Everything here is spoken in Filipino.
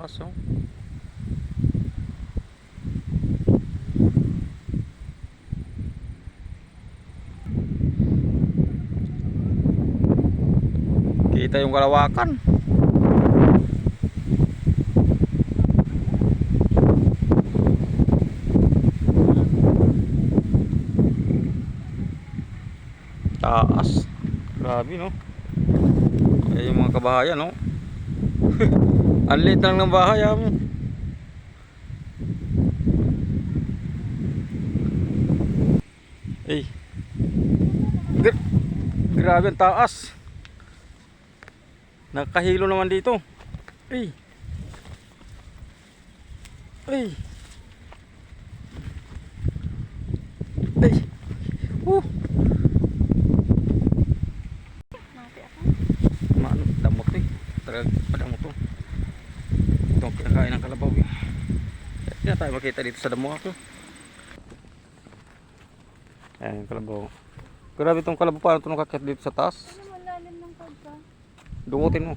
taas oh. Kita yung kalawakan. Taas. Grabe no. Kaya yung mga kabahayan no. Ang liit lang ng bahay mo. Eh. Grabe ang taas. Nakahilo naman dito. Eh. Eh. Eh. Damot eh. Talagang padamot to. Ito ang kinakain ng kalabaw eh. Hindi na tayo makita dito sa damo ako. Ayan yung kalabaw. Grabe itong kalabaw, paano ito nakakit dito sa taas? Ano malalim ng pagka? Dungutin mo.